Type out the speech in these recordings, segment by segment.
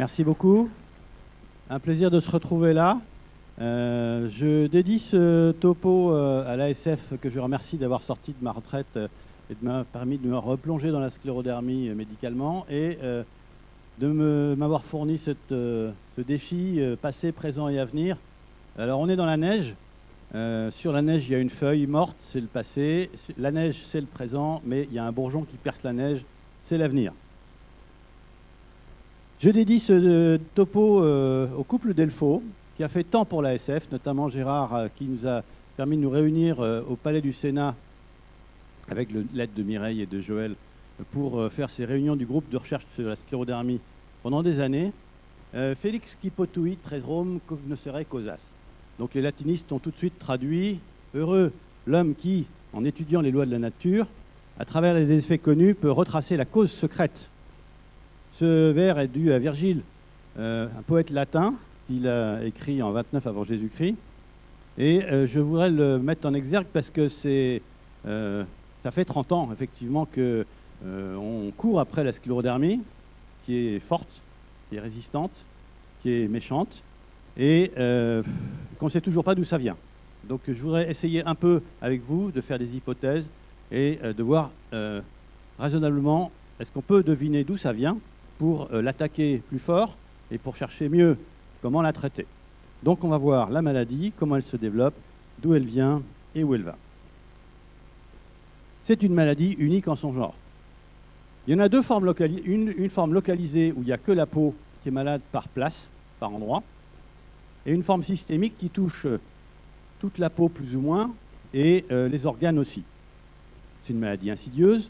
Merci beaucoup. Un plaisir de se retrouver là. Je dédie ce topo à l'ASF que je remercie d'avoir sorti de ma retraite et de m'avoir permis de me replonger dans la sclérodermie médicalement et de m'avoir fourni ce défi passé, présent et à venir. Alors on est dans la neige. Sur la neige, il y a une feuille morte, c'est le passé. La neige, c'est le présent, mais il y a un bourgeon qui perce la neige, c'est l'avenir. Je dédie ce topo au couple Delfaux, qui a fait tant pour l'ASF, notamment Gérard, qui nous a permis de nous réunir au Palais du Sénat, avec l'aide de Mireille et de Joël, pour faire ces réunions du groupe de recherche sur la sclérodermie pendant des années. Félix Kipotui, Tresrome, cognoscere causas. Donc les latinistes ont tout de suite traduit « Heureux l'homme qui, en étudiant les lois de la nature, à travers les effets connus, peut retracer la cause secrète ». Ce vers est dû à Virgile, un poète latin, qu'il a écrit en 29 avant Jésus-Christ. Et je voudrais le mettre en exergue parce que ça fait 30 ans, effectivement, qu'on court après la sclérodermie, qui est forte, qui est résistante, qui est méchante, et qu'on ne sait toujours pas d'où ça vient. Donc je voudrais essayer un peu avec vous de faire des hypothèses et de voir raisonnablement, est-ce qu'on peut deviner d'où ça vient pour l'attaquer plus fort et pour chercher mieux comment la traiter. Donc on va voir la maladie, comment elle se développe, d'où elle vient et où elle va. C'est une maladie unique en son genre. Il y en a deux formes localisées, une forme localisée où il n'y a que la peau qui est malade par place, par endroit, et une forme systémique qui touche toute la peau plus ou moins et les organes aussi. C'est une maladie insidieuse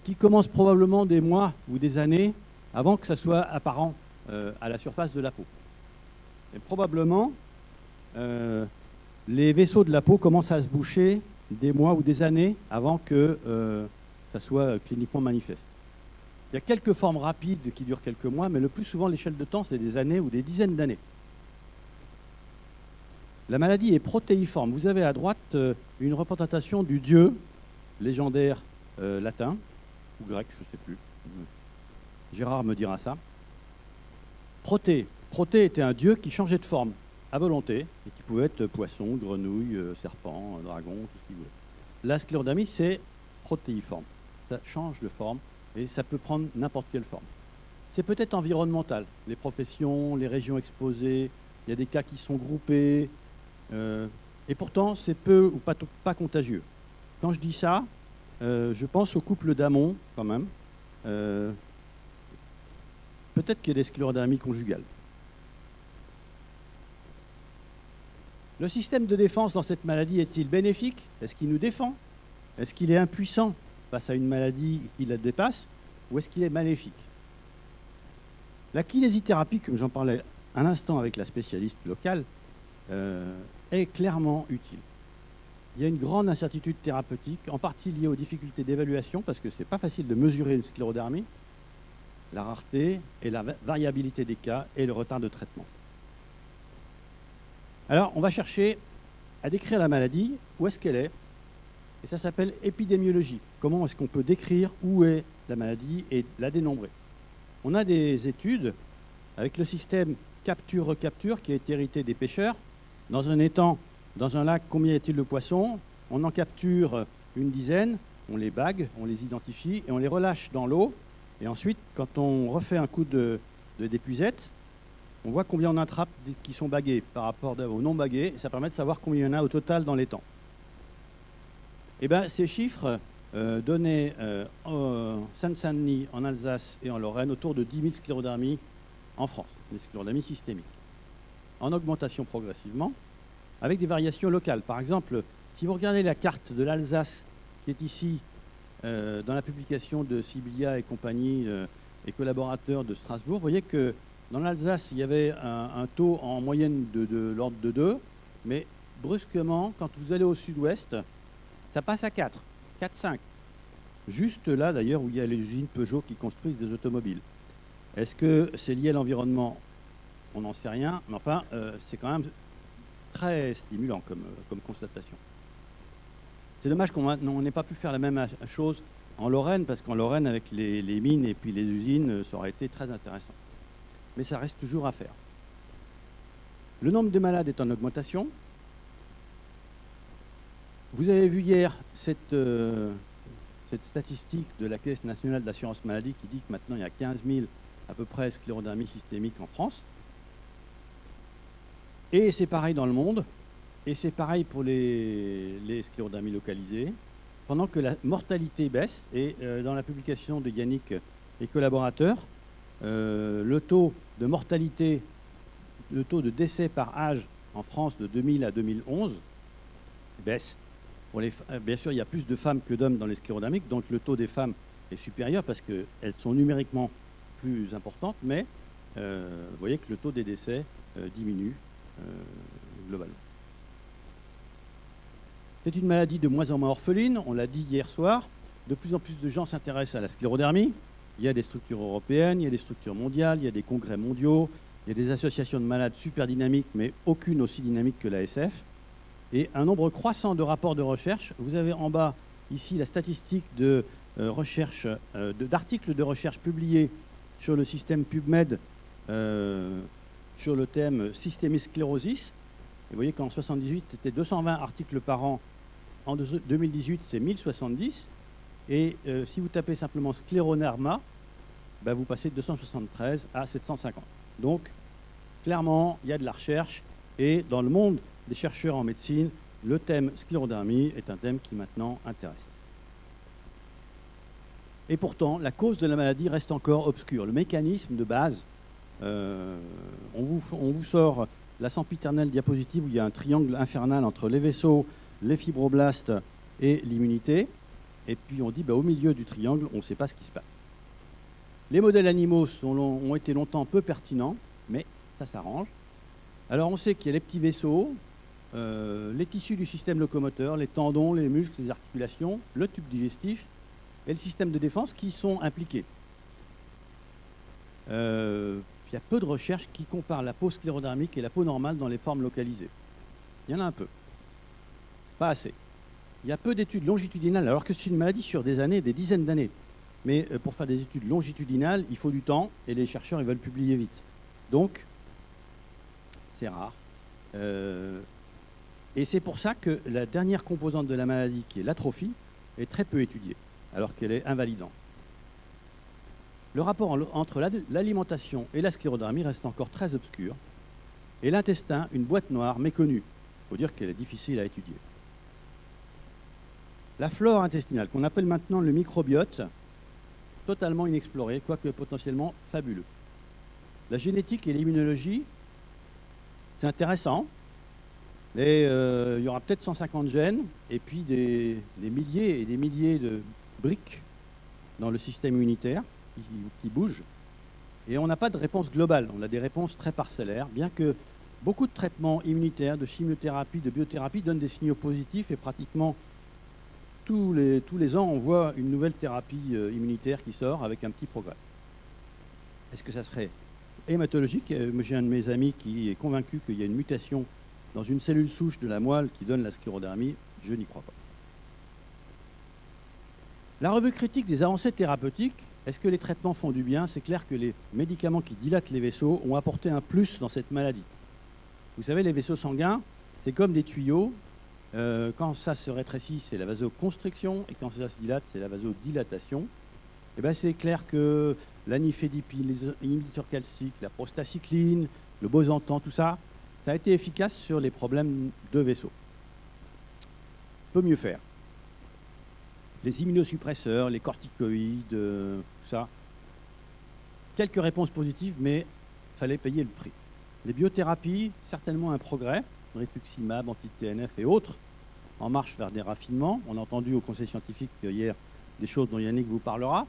qui commence probablement des mois ou des années avant que ça soit apparent à la surface de la peau. Et probablement, les vaisseaux de la peau commencent à se boucher des mois ou des années avant que ça soit cliniquement manifeste. Il y a quelques formes rapides qui durent quelques mois, mais le plus souvent, l'échelle de temps, c'est des années ou des dizaines d'années. La maladie est protéiforme. Vous avez à droite une représentation du dieu légendaire latin, ou grec, je ne sais plus. Gérard me dira ça. Proté. Proté était un dieu qui changeait de forme à volonté et qui pouvait être poisson, grenouille, serpent, dragon, tout ce qu'il voulait. La sclérodermie, c'est protéiforme. Ça change de forme et ça peut prendre n'importe quelle forme. C'est peut-être environnemental. Les professions, les régions exposées, il y a des cas qui sont groupés et pourtant c'est peu ou pas contagieux. Quand je dis ça, je pense au couple d'Amon quand même. Peut-être qu'il y a des sclérodermies conjugales. Le système de défense dans cette maladie est-il bénéfique? Est-ce qu'il nous défend? Est-ce qu'il est impuissant face à une maladie qui la dépasse? Ou est-ce qu'il est maléfique? La kinésithérapie, comme j'en parlais un instant avec la spécialiste locale, est clairement utile. Il y a une grande incertitude thérapeutique, en partie liée aux difficultés d'évaluation, parce que ce n'est pas facile de mesurer une sclérodermie, la rareté et la variabilité des cas et le retard de traitement. Alors, on va chercher à décrire la maladie, où est-ce qu'elle est, et ça s'appelle épidémiologie. Comment est-ce qu'on peut décrire où est la maladie et la dénombrer? On a des études avec le système capture-recapture qui a été hérité des pêcheurs. Dans un étang, dans un lac, combien y a-t-il de poissons? On en capture une dizaine, on les bague, on les identifie et on les relâche dans l'eau. Et ensuite, quand on refait un coup d'épuisette, on voit combien on attrape qui sont bagués par rapport aux non bagués. Et ça permet de savoir combien il y en a au total dans l'étang. Et bien, ces chiffres donnaient en Seine-Saint-Denis, en Alsace et en Lorraine autour de 10 000 sclérodermies en France, des sclérodermies systémiques, en augmentation progressivement, avec des variations locales. Par exemple, si vous regardez la carte de l'Alsace, qui est ici, dans la publication de Sibylla et compagnie et collaborateurs de Strasbourg, vous voyez que dans l'Alsace, il y avait un taux en moyenne de l'ordre de 2, mais brusquement, quand vous allez au sud-ouest, ça passe à 4, 5. Juste là, d'ailleurs, où il y a les usines Peugeot qui construisent des automobiles. Est-ce que c'est lié à l'environnement? On n'en sait rien, mais enfin, c'est quand même très stimulant comme constatation. C'est dommage qu'on n'ait pas pu faire la même chose en Lorraine, parce qu'en Lorraine, avec les mines et puis les usines, ça aurait été très intéressant. mais ça reste toujours à faire. Le nombre de malades est en augmentation. Vous avez vu hier cette statistique de la Caisse nationale d'assurance maladie qui dit que maintenant il y a 15 000 à peu près sclérodermies systémiques en France. Et c'est pareil dans le monde, et c'est pareil pour les sclérodermies localisées, pendant que la mortalité baisse, et dans la publication de Yannick et collaborateurs, le taux de mortalité, le taux de décès par âge en France de 2000 à 2011 baisse. Bien sûr, il y a plus de femmes que d'hommes dans les sclérodermiques, donc le taux des femmes est supérieur parce qu'elles sont numériquement plus importantes, mais vous voyez que le taux des décès diminue globalement. C'est une maladie de moins en moins orpheline, on l'a dit hier soir. De plus en plus de gens s'intéressent à la sclérodermie. Il y a des structures européennes, il y a des structures mondiales, il y a des congrès mondiaux, il y a des associations de malades super dynamiques, mais aucune aussi dynamique que l'ASF. Et un nombre croissant de rapports de recherche. Vous avez en bas ici la statistique de recherche, d'articles de recherche publiés sur le système PubMed sur le thème systémique sclérosis. Et vous voyez qu'en 1978, c'était 220 articles par an. En 2018, c'est 1070. Et si vous tapez simplement scléroderma, ben vous passez de 273 à 750. Donc, clairement, il y a de la recherche. Et dans le monde des chercheurs en médecine, le thème sclérodermie est un thème qui maintenant intéresse. Et pourtant, la cause de la maladie reste encore obscure. Le mécanisme de base, on vous sort la sempiternelle diapositive où il y a un triangle infernal entre les vaisseaux, les fibroblastes et l'immunité. Et puis on dit, au milieu du triangle, on ne sait pas ce qui se passe. Les modèles animaux ont été longtemps peu pertinents, mais ça s'arrange. Alors on sait qu'il y a les petits vaisseaux, les tissus du système locomoteur, les tendons, les muscles, les articulations, le tube digestif et le système de défense qui sont impliqués. Il y a peu de recherches qui comparent la peau sclérodermique et la peau normale dans les formes localisées. Il y en a un peu. Pas assez. Il y a peu d'études longitudinales, alors que c'est une maladie sur des années, des dizaines d'années. Mais pour faire des études longitudinales, il faut du temps et les chercheurs ils veulent publier vite. Donc, c'est rare. Et c'est pour ça que la dernière composante de la maladie, qui est l'atrophie, est très peu étudiée, alors qu'elle est invalidante. Le rapport entre l'alimentation et la sclérodermie reste encore très obscur. Et l'intestin, une boîte noire méconnue. Il faut dire qu'elle est difficile à étudier. La flore intestinale, qu'on appelle maintenant le microbiote, totalement inexploré, quoique potentiellement fabuleux. La génétique et l'immunologie, c'est intéressant. Mais il y aura peut-être 150 gènes et puis des milliers et des milliers de briques dans le système immunitaire qui bougent. Et on n'a pas de réponse globale, on a des réponses très parcellaires, bien que beaucoup de traitements immunitaires, de chimiothérapie, de biothérapie donnent des signaux positifs et pratiquement tous les ans, on voit une nouvelle thérapie immunitaire qui sort avec un petit progrès. Est-ce que ça serait hématologique? J'ai un de mes amis qui est convaincu qu'il y a une mutation dans une cellule souche de la moelle qui donne la sclérodermie. Je n'y crois pas. La revue critique des avancées thérapeutiques, est-ce que les traitements font du bien? C'est clair que les médicaments qui dilatent les vaisseaux ont apporté un plus dans cette maladie. Vous savez, les vaisseaux sanguins, c'est comme des tuyaux. Quand ça se rétrécit, c'est la vasoconstriction, et quand ça se dilate, c'est la vasodilatation. Et bien, c'est clair que l'anifédipine, les inhibiteurs calciques, la prostacycline, le bosantan, tout ça, ça a été efficace sur les problèmes de vaisseaux. Peut mieux faire. Les immunosuppresseurs, les corticoïdes, tout ça. Quelques réponses positives, mais il fallait payer le prix. Les biothérapies, certainement un progrès. Rituximab, anti-TNF et autres, en marche vers des raffinements. On a entendu au Conseil scientifique hier des choses dont Yannick vous parlera.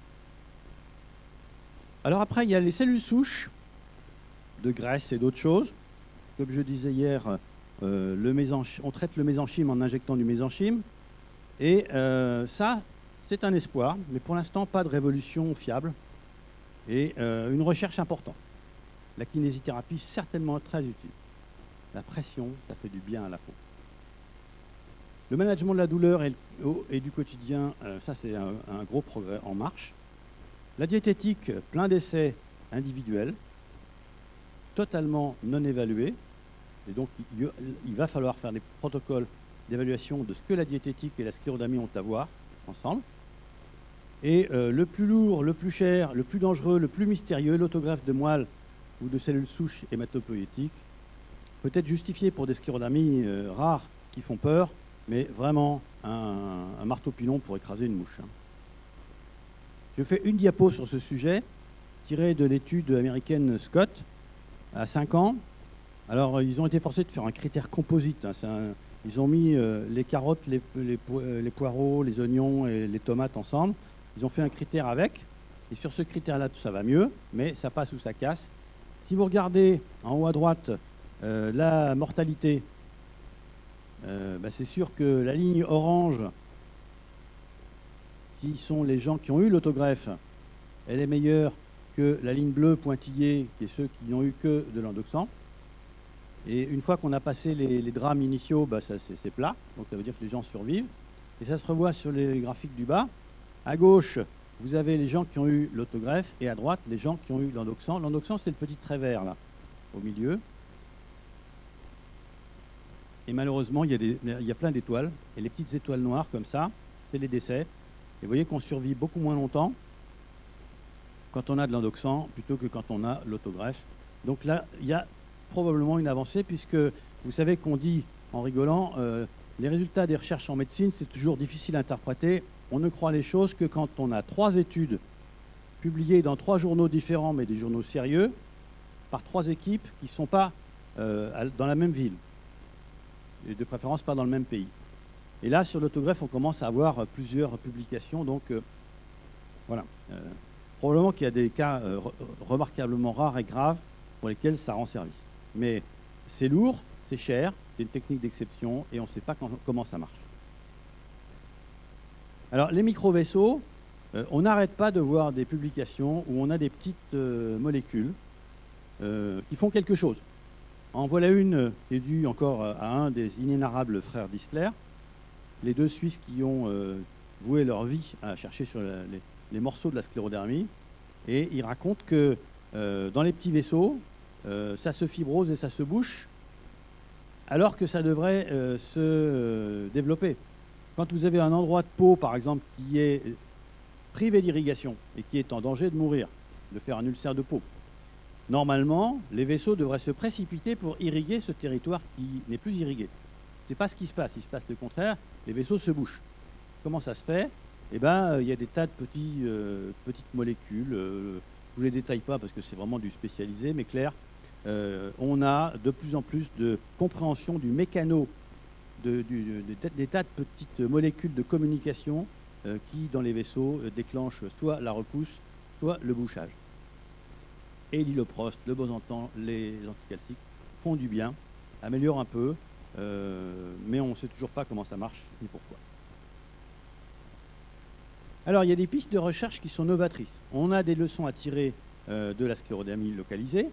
Alors après, il y a les cellules souches de graisse et d'autres choses. Comme je disais hier, on traite le mésenchyme en injectant du mésenchyme. Et ça, c'est un espoir, mais pour l'instant, pas de révolution fiable. Et une recherche importante. La kinésithérapie, certainement très utile. La pression, ça fait du bien à la peau. Le management de la douleur et du quotidien, ça c'est un gros progrès en marche. La diététique, plein d'essais individuels. totalement non évalué. Et donc, il va falloir faire des protocoles d'évaluation de ce que la diététique et la sclérodermie ont à voir ensemble. Et le plus lourd, le plus cher, le plus dangereux, le plus mystérieux, l'autogreffe de moelle ou de cellules souches hématopoïétiques, peut être justifié pour des sclérodermies rares qui font peur, mais vraiment un marteau-pilon pour écraser une mouche. Je fais une diapo sur ce sujet, tirée de l'étude américaine Scott, à 5 ans. Alors, ils ont été forcés de faire un critère composite. Ils ont mis les carottes, les poireaux, les oignons et les tomates ensemble. Ils ont fait un critère avec. Et sur ce critère-là, tout ça va mieux, mais ça passe ou ça casse. Si vous regardez en haut à droite la mortalité, c'est sûr que la ligne orange, qui sont les gens qui ont eu l'autogreffe, elle est meilleure que la ligne bleue pointillée, qui est ceux qui n'ont eu que de l'endoxan. Et une fois qu'on a passé les drames initiaux, c'est plat, donc ça veut dire que les gens survivent. Et ça se revoit sur les graphiques du bas. À gauche, vous avez les gens qui ont eu l'autogreffe, et à droite, les gens qui ont eu l'endoxan. L'endoxan, c'est le petit trait vert, là, au milieu. Et malheureusement, il y a plein d'étoiles. Et les petites étoiles noires, comme ça, c'est les décès. Et vous voyez qu'on survit beaucoup moins longtemps quand on a de l'endoxan plutôt que quand on a l'autogreffe. Donc là, il y a probablement une avancée, puisque vous savez qu'on dit, en rigolant, les résultats des recherches en médecine, c'est toujours difficile à interpréter. On ne croit les choses que quand on a 3 études publiées dans 3 journaux différents, mais des journaux sérieux, par 3 équipes qui ne sont pas dans la même ville, et de préférence pas dans le même pays. Et là, sur l'autogreffe, on commence à avoir plusieurs publications, donc voilà. Probablement qu'il y a des cas remarquablement rares et graves pour lesquels ça rend service. Mais c'est lourd, c'est cher, c'est une technique d'exception, et on ne sait pas comment ça marche. Alors, les micro-vaisseaux, on n'arrête pas de voir des publications où on a des petites molécules qui font quelque chose. En voilà une qui est due encore à un des inénarrables frères Distler, les 2 Suisses qui ont voué leur vie à chercher sur les morceaux de la sclérodermie. Et ils racontent que dans les petits vaisseaux, ça se fibrose et ça se bouche, alors que ça devrait se développer. Quand vous avez un endroit de peau, par exemple, qui est privé d'irrigation et qui est en danger de mourir, de faire un ulcère de peau, normalement, les vaisseaux devraient se précipiter pour irriguer ce territoire qui n'est plus irrigué. Ce n'est pas ce qui se passe. Il se passe le contraire. Les vaisseaux se bouchent. Comment ça se fait? Eh bien, il y a des tas de petites molécules. Je ne vous les détaille pas parce que c'est vraiment du spécialisé, mais clair. On a de plus en plus de compréhension du mécano des tas de petites molécules de communication qui, dans les vaisseaux, déclenchent soit la repousse, soit le bouchage. Et l'hyloprost, le bosantan, les anticalciques font du bien, améliorent un peu, mais on ne sait toujours pas comment ça marche ni pourquoi. Alors, il y a des pistes de recherche qui sont novatrices. On a des leçons à tirer de la sclérodermie localisée.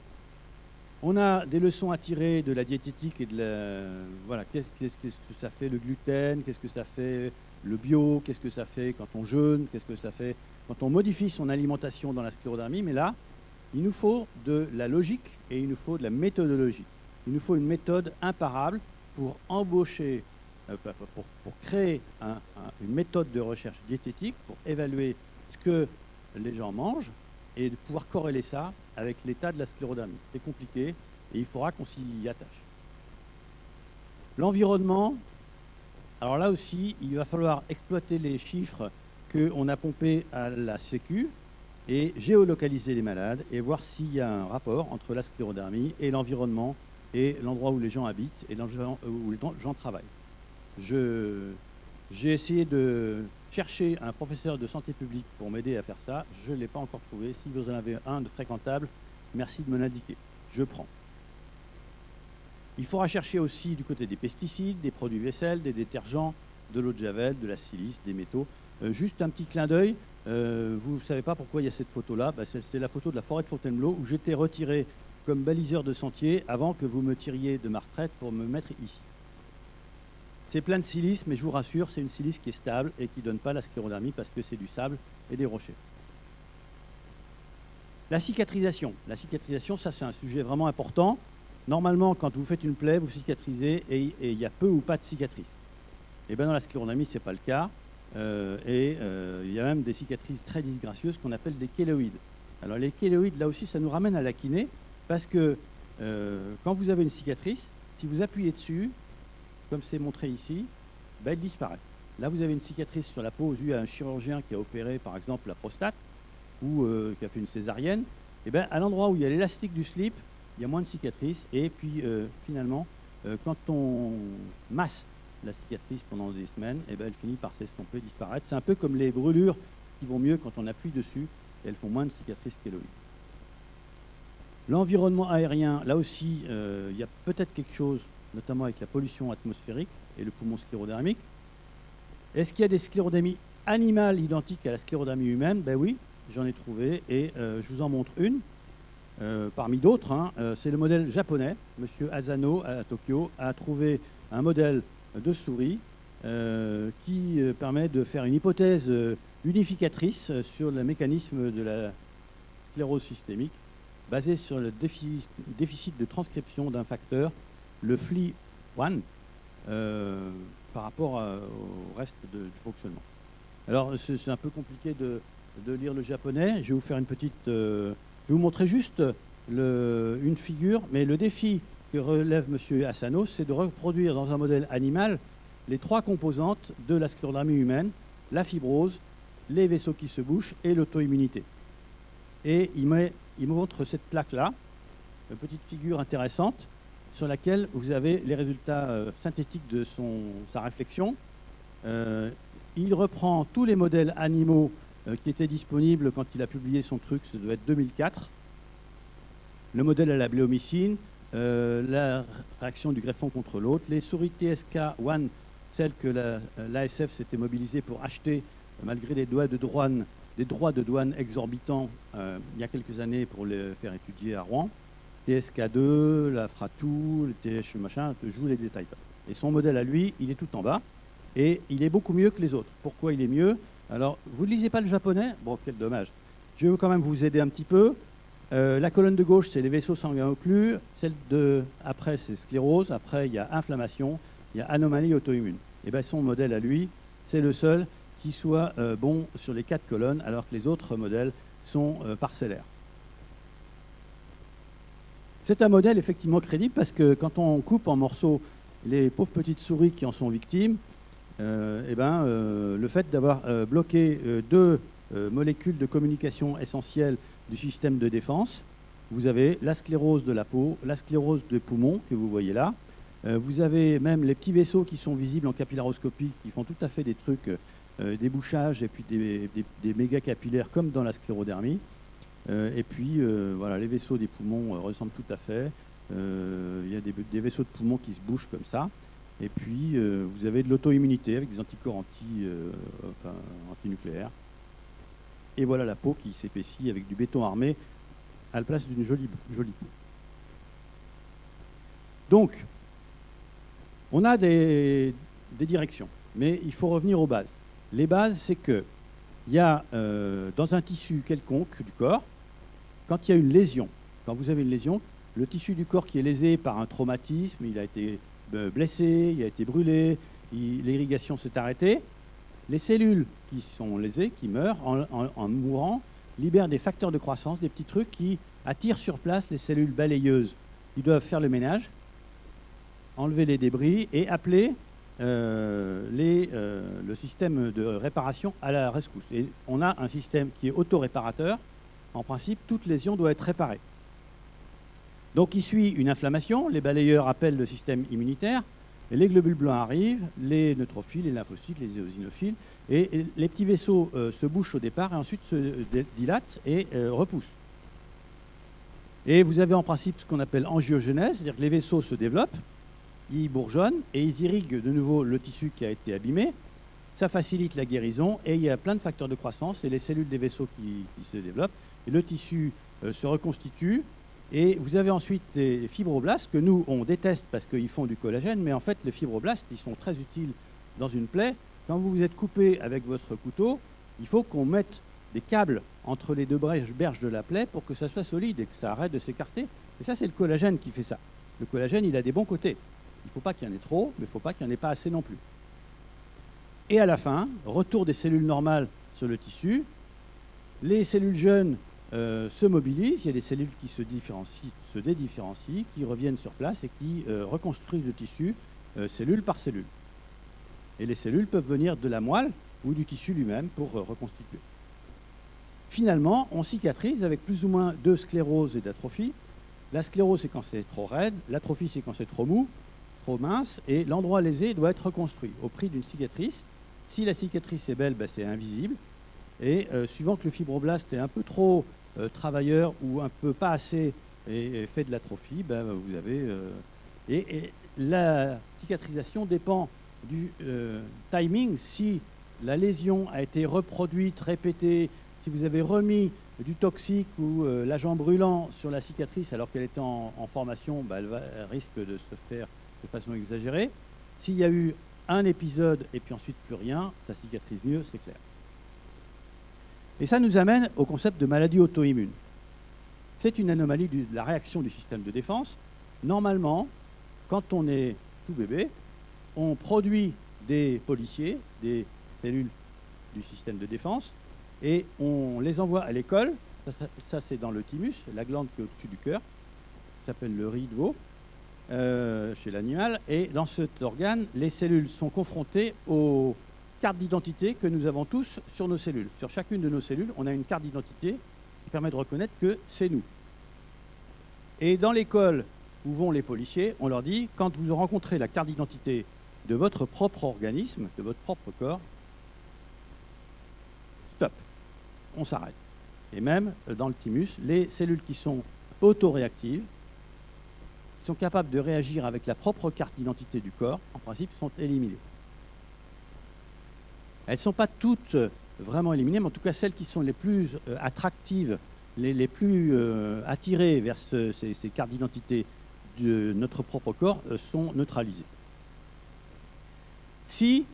On a des leçons à tirer de la diététique et de la... Voilà, qu'est-ce que ça fait le gluten, qu'est-ce que ça fait le bio, qu'est-ce que ça fait quand on jeûne, qu'est-ce que ça fait quand on modifie son alimentation dans la sclérodermie. Mais là, il nous faut de la logique et il nous faut de la méthodologie. Il nous faut une méthode imparable pour embaucher, pour créer une méthode de recherche diététique, pour évaluer ce que les gens mangent et de pouvoir corréler ça avec l'état de la sclérodermie. C'est compliqué et il faudra qu'on s'y attache. L'environnement, alors là aussi, il va falloir exploiter les chiffres qu'on a pompés à la Sécu et géolocaliser les malades et voir s'il y a un rapport entre la sclérodermie et l'environnement et l'endroit où les gens habitent et où les gens travaillent. J'ai essayé de chercher un professeur de santé publique pour m'aider à faire ça. Je ne l'ai pas encore trouvé. Si vous en avez un de fréquentable, merci de me l'indiquer. Je prends. Il faudra chercher aussi du côté des pesticides, des produits vaisselle, des détergents, de l'eau de javel, de la silice, des métaux. Juste un petit clin d'œil. Vous ne savez pas pourquoi il y a cette photo-là. C'est la photo de la forêt de Fontainebleau où j'étais retiré comme baliseur de sentier avant que vous me tiriez de ma retraite pour me mettre ici. C'est plein de silice, mais je vous rassure, c'est une silice qui est stable et qui ne donne pas la sclérodermie parce que c'est du sable et des rochers. La cicatrisation. La cicatrisation, ça c'est un sujet vraiment important. Normalement, quand vous faites une plaie, vous cicatrisez et il y a peu ou pas de cicatrices. Et bien dans la sclérodermie, ce n'est pas le cas. Il y a même des cicatrices très disgracieuses qu'on appelle des kéloïdes. Alors les kéloïdes, là aussi, ça nous ramène à la kiné, parce que quand vous avez une cicatrice, si vous appuyez dessus, comme c'est montré ici, ben, elle disparaît. Là, vous avez une cicatrice sur la peau due à un chirurgien qui a opéré, par exemple, la prostate, ou qui a fait une césarienne. Et ben, à l'endroit où il y a l'élastique du slip, il y a moins de cicatrices. Et puis, finalement, quand on masse la cicatrice pendant des semaines, et ben, elle finit par s'estomper, disparaître. C'est un peu comme les brûlures qui vont mieux quand on appuie dessus, et elles font moins de cicatrices kéloïdes. L'environnement aérien, là aussi, il y a peut-être quelque chose, notamment avec la pollution atmosphérique et le poumon sclérodermique. Est-ce qu'il y a des sclérodermies animales identiques à la sclérodermie humaine? Ben oui, j'en ai trouvé, et je vous en montre une, parmi d'autres. Hein. C'est le modèle japonais. Monsieur Asano, à Tokyo, a trouvé un modèle de souris qui permet de faire une hypothèse unificatrice sur le mécanisme de la sclérose systémique, basé sur le déficit de transcription d'un facteur, le FLI1, par rapport au reste du fonctionnement. Alors, c'est un peu compliqué de lire le japonais. Je vais vous faire une petite... je vais vous montrer juste une figure, mais le défi que relève M. Asano, c'est de reproduire dans un modèle animal les trois composantes de la sclérodermie humaine, la fibrose, les vaisseaux qui se bouchent et l'auto-immunité. Et il me montre cette plaque-là, une petite figure intéressante, sur laquelle vous avez les résultats synthétiques de sa réflexion. Il reprend tous les modèles animaux qui étaient disponibles quand il a publié son truc, ça doit être 2004. Le modèle à la bléomycine, la réaction du greffon contre l'autre, les souris TSK1, celles que l'ASF s'était mobilisée pour acheter malgré des droits de douane exorbitants il y a quelques années pour les faire étudier à Rouen. TSK2, la Fratou, le TH machin, je vous les détaille pas. Et son modèle à lui, il est tout en bas, et il est beaucoup mieux que les autres. Pourquoi il est mieux? Alors, vous ne lisez pas le japonais? Bon, quel dommage. Je vais quand même vous aider un petit peu. La colonne de gauche, c'est les vaisseaux sanguins occlus. Celle après, c'est sclérose. Après, il y a inflammation. Il y a anomalie auto-immune. Et bien, son modèle à lui, c'est le seul qui soit bon sur les 4 colonnes, alors que les autres modèles sont parcellaires. C'est un modèle effectivement crédible parce que quand on coupe en morceaux les pauvres petites souris qui en sont victimes, le fait d'avoir bloqué deux molécules de communication essentielles du système de défense, vous avez la sclérose de la peau, la sclérose des poumons que vous voyez là, vous avez même les petits vaisseaux qui sont visibles en capillaroscopie, qui font tout à fait des trucs, des bouchages et puis des méga capillaires comme dans la sclérodermie. Voilà, les vaisseaux des poumons ressemblent tout à fait. Il y a des vaisseaux de poumons qui se bougent comme ça. Et puis, vous avez de l'auto-immunité avec des anticorps antinucléaires. Et voilà la peau qui s'épaissit avec du béton armé à la place d'une jolie peau. Donc, on a des directions, mais il faut revenir aux bases. Les bases, c'est que il y a dans un tissu quelconque du corps, quand il y a une lésion, quand vous avez une lésion, le tissu du corps qui est lésé par un traumatisme, il a été blessé, il a été brûlé, l'irrigation s'est arrêtée, les cellules qui sont lésées, qui meurent en mourant, libèrent des facteurs de croissance, des petits trucs qui attirent sur place les cellules balayeuses. Ils doivent faire le ménage, enlever les débris et appeler le système de réparation à la rescousse. Et on a un système qui est auto-réparateur. En principe, toute lésion doit être réparée. Donc il suit une inflammation, les balayeurs appellent le système immunitaire, et les globules blancs arrivent, les neutrophiles, les lymphocytes, les éosinophiles, et les petits vaisseaux se bouchent au départ et ensuite se dilatent et repoussent. Et vous avez en principe ce qu'on appelle angiogenèse, c'est-à-dire que les vaisseaux se développent, ils bourgeonnent et ils irriguent de nouveau le tissu qui a été abîmé. Ça facilite la guérison et il y a plein de facteurs de croissance et les cellules des vaisseaux qui se développent. Et le tissu se reconstitue et vous avez ensuite des fibroblastes que nous, on déteste parce qu'ils font du collagène, mais en fait, les fibroblastes, ils sont très utiles dans une plaie. Quand vous vous êtes coupé avec votre couteau, il faut qu'on mette des câbles entre les deux berges de la plaie pour que ça soit solide et que ça arrête de s'écarter. Et ça, c'est le collagène qui fait ça. Le collagène, il a des bons côtés. Il ne faut pas qu'il y en ait trop, mais il ne faut pas qu'il n'y en ait pas assez non plus. Et à la fin, retour des cellules normales sur le tissu. Les cellules jeunes se mobilisent. Il y a des cellules qui se dédifférencient, qui reviennent sur place et qui reconstruisent le tissu cellule par cellule. Et les cellules peuvent venir de la moelle ou du tissu lui-même pour reconstituer. Finalement, on cicatrise avec plus ou moins de sclérose et d'atrophie. La sclérose, c'est quand c'est trop raide. L'atrophie, c'est quand c'est trop mou, trop mince. Et l'endroit lésé doit être reconstruit au prix d'une cicatrice. Si la cicatrice est belle, c'est invisible. Et suivant que le fibroblaste est un peu trop travailleur ou un peu pas assez et fait de l'atrophie, vous avez... Et la cicatrisation dépend du timing. Si la lésion a été reproduite, répétée, si vous avez remis du toxique ou l'agent brûlant sur la cicatrice alors qu'elle était en formation, elle risque de se faire de façon exagérée. S'il y a eu un épisode et puis ensuite plus rien, ça cicatrise mieux, c'est clair. Et ça nous amène au concept de maladie auto-immune. C'est une anomalie de la réaction du système de défense. Normalement, quand on est tout bébé, on produit des policiers, des cellules du système de défense, et on les envoie à l'école. Ça c'est dans le thymus, la glande qui est au-dessus du cœur, qui s'appelle le riz de veau, chez l'animal. Et dans cet organe, les cellules sont confrontées aux cartes d'identité que nous avons tous sur nos cellules. Sur chacune de nos cellules, on a une carte d'identité qui permet de reconnaître que c'est nous. Et dans l'école où vont les policiers, on leur dit, quand vous rencontrez la carte d'identité de votre propre organisme, de votre propre corps, stop, on s'arrête. Et même dans le thymus, les cellules qui sont autoréactives, qui sont capables de réagir avec la propre carte d'identité du corps, en principe, sont éliminées. Elles ne sont pas toutes vraiment éliminées, mais en tout cas celles qui sont les plus attractives, les plus attirées vers ces cartes d'identité de notre propre corps sont neutralisées. Si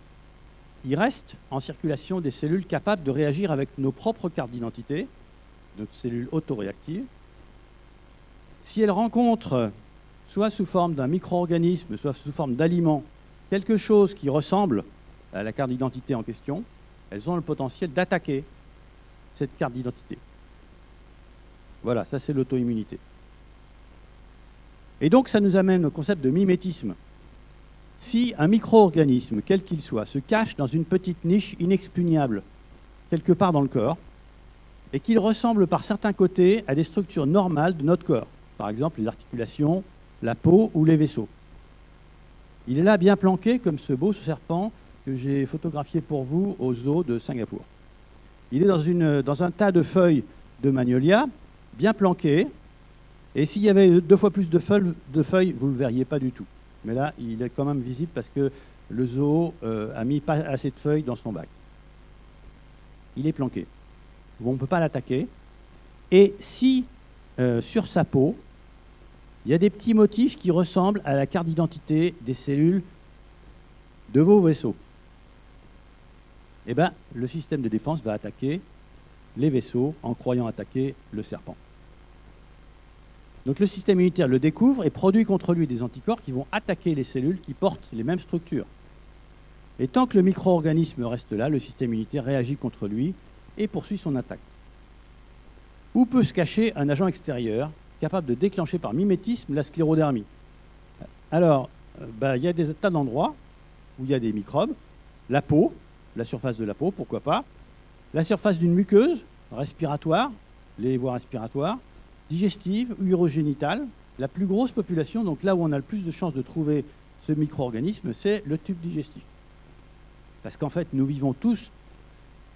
il reste en circulation des cellules capables de réagir avec nos propres cartes d'identité, donc cellules autoréactives, si elles rencontrent, soit sous forme d'un micro-organisme, soit sous forme d'aliment, quelque chose qui ressemble à la carte d'identité en question, elles ont le potentiel d'attaquer cette carte d'identité. Voilà, ça c'est l'auto-immunité. Et donc ça nous amène au concept de mimétisme. Si un micro-organisme, quel qu'il soit, se cache dans une petite niche inexpugnable, quelque part dans le corps, et qu'il ressemble par certains côtés à des structures normales de notre corps, par exemple les articulations, la peau ou les vaisseaux. Il est là bien planqué comme ce beau serpent que j'ai photographié pour vous au zoo de Singapour. Il est dans un tas de feuilles de magnolia, bien planqué, et s'il y avait 2 fois plus de feuilles, vous ne le verriez pas du tout. Mais là, il est quand même visible parce que le zoo a mis pas assez de feuilles dans son bac. Il est planqué. On ne peut pas l'attaquer. Et si, sur sa peau, il y a des petits motifs qui ressemblent à la carte d'identité des cellules de vos vaisseaux, eh bien, le système de défense va attaquer les vaisseaux en croyant attaquer le serpent. Donc le système immunitaire le découvre et produit contre lui des anticorps qui vont attaquer les cellules qui portent les mêmes structures. Et tant que le micro-organisme reste là, le système immunitaire réagit contre lui et poursuit son attaque. Où peut se cacher un agent extérieur capable de déclencher par mimétisme la sclérodermie? Alors, il y a des tas d'endroits où il y a des microbes. La peau, la surface de la peau, pourquoi pas. La surface d'une muqueuse respiratoire, les voies respiratoires, digestive ou urogénitale. La plus grosse population, donc là où on a le plus de chances de trouver ce micro-organisme, c'est le tube digestif. Parce qu'en fait, nous vivons tous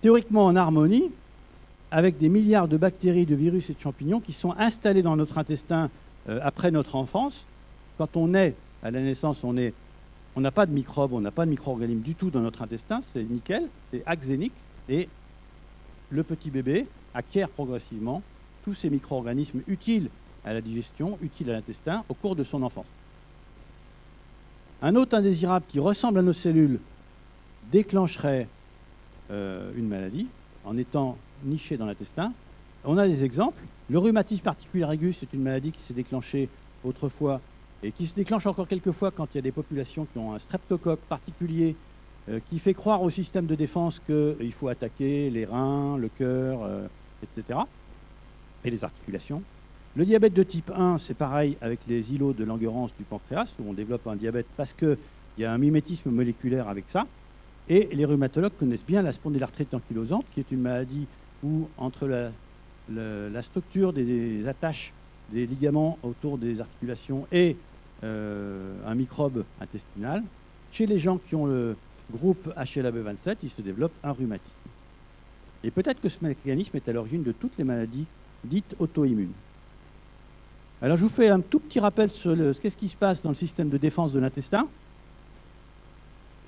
théoriquement en harmonie avec des milliards de bactéries, de virus et de champignons qui sont installés dans notre intestin après notre enfance. Quand on est à la naissance, on n'a pas de microbes, on n'a pas de micro-organismes du tout dans notre intestin, c'est nickel, c'est axénique, et le petit bébé acquiert progressivement tous ces micro-organismes utiles à la digestion, utiles à l'intestin, au cours de son enfance. Un hôte indésirable qui ressemble à nos cellules déclencherait une maladie en étant nichées dans l'intestin. On a des exemples. Le rhumatisme articulaire aigu, c'est une maladie qui s'est déclenchée autrefois et qui se déclenche encore quelquefois quand il y a des populations qui ont un streptocoque particulier qui fait croire au système de défense qu'il faut attaquer les reins, le cœur, etc. et les articulations. Le diabète de type 1, c'est pareil avec les îlots de Langerhans du pancréas, où on développe un diabète parce qu'il y a un mimétisme moléculaire avec ça. Et les rhumatologues connaissent bien la spondylarthrite ankylosante, qui est une maladie où, entre la structure des attaches des ligaments autour des articulations et un microbe intestinal, chez les gens qui ont le groupe HLA-B27, il se développe un rhumatisme. Et peut-être que ce mécanisme est à l'origine de toutes les maladies dites auto-immunes. Alors je vous fais un tout petit rappel sur qu'est-ce qui se passe dans le système de défense de l'intestin.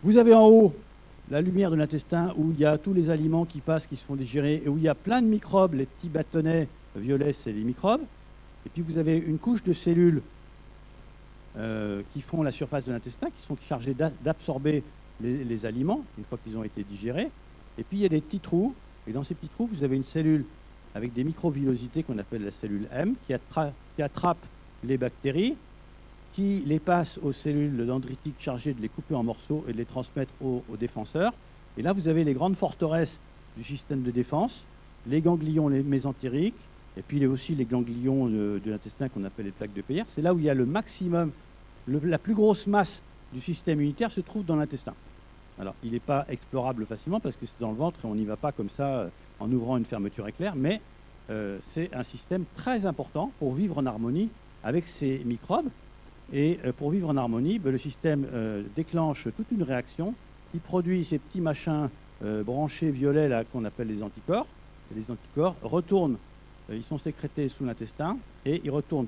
Vous avez en haut la lumière de l'intestin où il y a tous les aliments qui passent, qui se font digérer, et où il y a plein de microbes, les petits bâtonnets violets, c'est les microbes. Et puis vous avez une couche de cellules qui font la surface de l'intestin, qui sont chargées d'absorber les aliments, une fois qu'ils ont été digérés. Et puis il y a des petits trous, et dans ces petits trous, vous avez une cellule avec des microvillosités qu'on appelle la cellule M, qui attrape les bactéries, qui les passe aux cellules dendritiques chargées de les couper en morceaux et de les transmettre aux défenseurs. Et là, vous avez les grandes forteresses du système de défense, les ganglions mésentériques, et puis aussi les ganglions de l'intestin qu'on appelle les plaques de Peyer. C'est là où il y a le maximum, la plus grosse masse du système immunitaire se trouve dans l'intestin. Alors, il n'est pas explorable facilement parce que c'est dans le ventre et on n'y va pas comme ça en ouvrant une fermeture éclair, mais c'est un système très important pour vivre en harmonie avec ces microbes. Et pour vivre en harmonie, le système déclenche toute une réaction qui produit ces petits machins branchés violets là qu'on appelle les anticorps. Et les anticorps retournent, ils sont sécrétés sous l'intestin et ils retournent,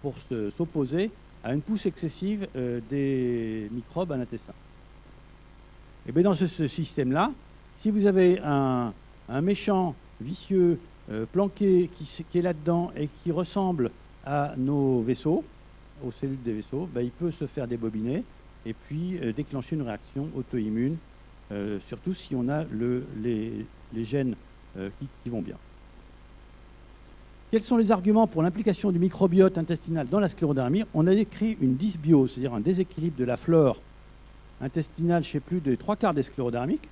pour s'opposer à une pousse excessive des microbes à l'intestin. Et bien dans ce système-là, si vous avez un méchant vicieux planqué qui est là-dedans et qui ressemble à nos vaisseaux, aux cellules des vaisseaux, il peut se faire débobiner et puis déclencher une réaction auto-immune, surtout si on a les gènes qui vont bien. Quels sont les arguments pour l'implication du microbiote intestinal dans la sclérodermie? On a décrit une dysbiose, c'est-à-dire un déséquilibre de la flore intestinale chez plus de 3/4 des sclérodermiques.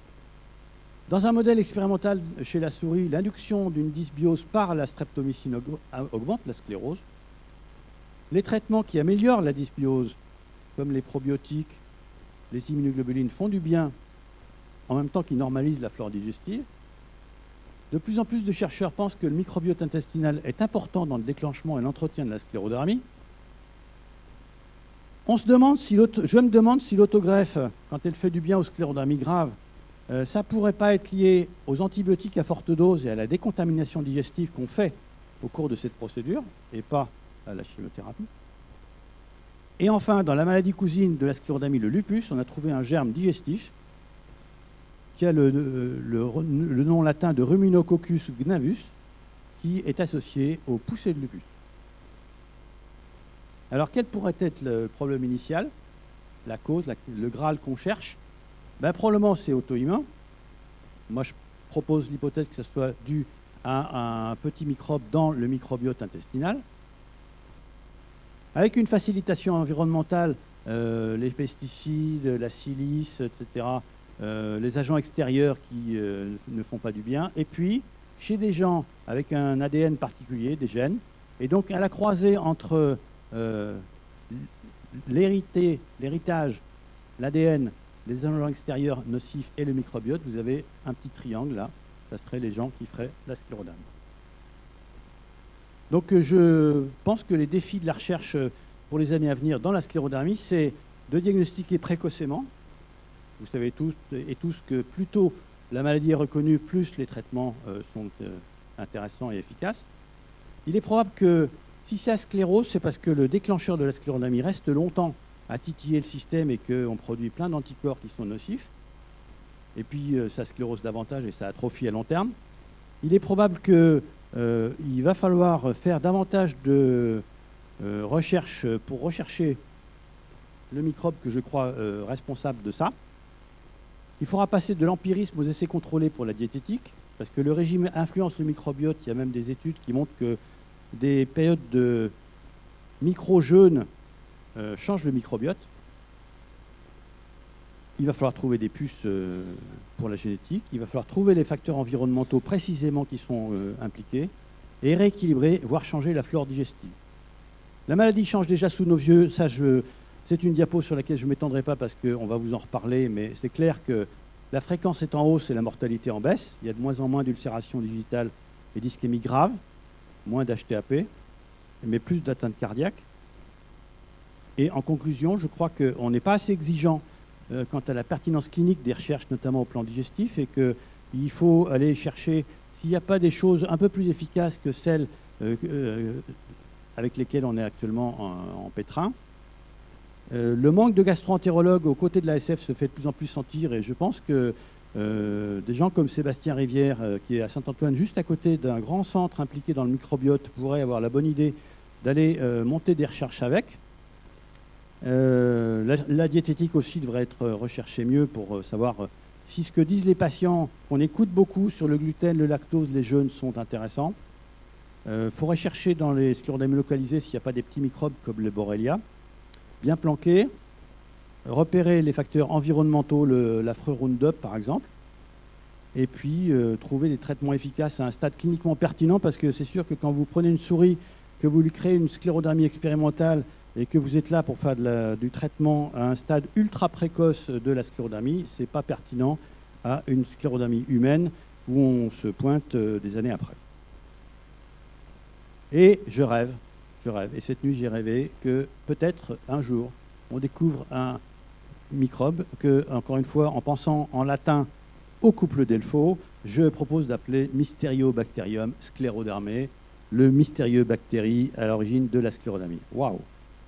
Dans un modèle expérimental chez la souris, l'induction d'une dysbiose par la streptomycine augmente la sclérose. Les traitements qui améliorent la dysbiose, comme les probiotiques, les immunoglobulines, font du bien en même temps qu'ils normalisent la flore digestive. De plus en plus de chercheurs pensent que le microbiote intestinal est important dans le déclenchement et l'entretien de la sclérodermie. Je me demande si l'autogreffe, quand elle fait du bien aux sclérodermies graves, ça ne pourrait pas être lié aux antibiotiques à forte dose et à la décontamination digestive qu'on fait au cours de cette procédure, et pas à la chimiothérapie. Et enfin, dans la maladie cousine de la sclérodermie, le lupus, on a trouvé un germe digestif qui a le nom latin de Ruminococcus gnavus, qui est associé aux poussées de lupus. Alors, quel pourrait être le problème initial, la cause, le Graal qu'on cherche? Probablement, c'est auto-immun. Moi, je propose l'hypothèse que ce soit dû à un petit microbe dans le microbiote intestinal. Avec une facilitation environnementale, les pesticides, la silice, etc., les agents extérieurs qui ne font pas du bien, et puis chez des gens avec un ADN particulier, des gènes, et donc à la croisée entre l'héritage, l'ADN, les agents extérieurs nocifs et le microbiote, vous avez un petit triangle là, ça serait les gens qui feraient la sclérodermie. Donc je pense que les défis de la recherche pour les années à venir dans la sclérodermie, c'est de diagnostiquer précocement. Vous savez tous que plus tôt la maladie est reconnue, plus les traitements sont intéressants et efficaces. Il est probable que si ça sclérose, c'est parce que le déclencheur de la sclérodermie reste longtemps à titiller le système et qu'on produit plein d'anticorps qui sont nocifs. Et puis ça sclérose davantage et ça atrophie à long terme. Il est probable qu'il va falloir faire davantage de recherche pour rechercher le microbe que je crois responsable de ça. Il faudra passer de l'empirisme aux essais contrôlés pour la diététique, parce que le régime influence le microbiote. Il y a même des études qui montrent que des périodes de micro-jeûne changent le microbiote. Il va falloir trouver des puces pour la génétique. Il va falloir trouver les facteurs environnementaux précisément qui sont impliqués et rééquilibrer, voire changer la flore digestive. La maladie change déjà sous nos yeux. C'est une diapo sur laquelle je ne m'étendrai pas parce qu'on va vous en reparler, mais c'est clair que la fréquence est en hausse et la mortalité en baisse. Il y a de moins en moins d'ulcération digitale et d'ischémie grave, moins d'HTAP, mais plus d'atteintes cardiaques. Et en conclusion, je crois qu'on n'est pas assez exigeant quant à la pertinence clinique des recherches, notamment au plan digestif, et qu'il faut aller chercher, s'il n'y a pas des choses un peu plus efficaces que celles avec lesquelles on est actuellement en pétrin. Le manque de gastro-entérologues aux côtés de l'ASF se fait de plus en plus sentir, et je pense que des gens comme Sébastien Rivière, qui est à Saint-Antoine, juste à côté d'un grand centre impliqué dans le microbiote, pourrait avoir la bonne idée d'aller monter des recherches avec. La diététique aussi devrait être recherchée mieux pour savoir si ce que disent les patients, qu'on écoute beaucoup sur le gluten, le lactose, les jeûnes sont intéressants. Il faudrait chercher dans les sclérodermies localisées s'il n'y a pas des petits microbes comme le Borrelia, bien planqués, repérer les facteurs environnementaux, l'affreux Roundup par exemple, et puis trouver des traitements efficaces à un stade cliniquement pertinent, parce que c'est sûr que quand vous prenez une souris, que vous lui créez une sclérodermie expérimentale, et que vous êtes là pour faire du traitement à un stade ultra précoce de la sclérodermie, ce n'est pas pertinent à une sclérodermie humaine où on se pointe des années après. Et je rêve, et cette nuit j'ai rêvé que peut-être un jour on découvre un microbe que, encore une fois, en pensant en latin au couple Delpho, je propose d'appeler Mysteriobacterium sclérodermae, le mystérieux bactérie à l'origine de la sclérodermie. Waouh!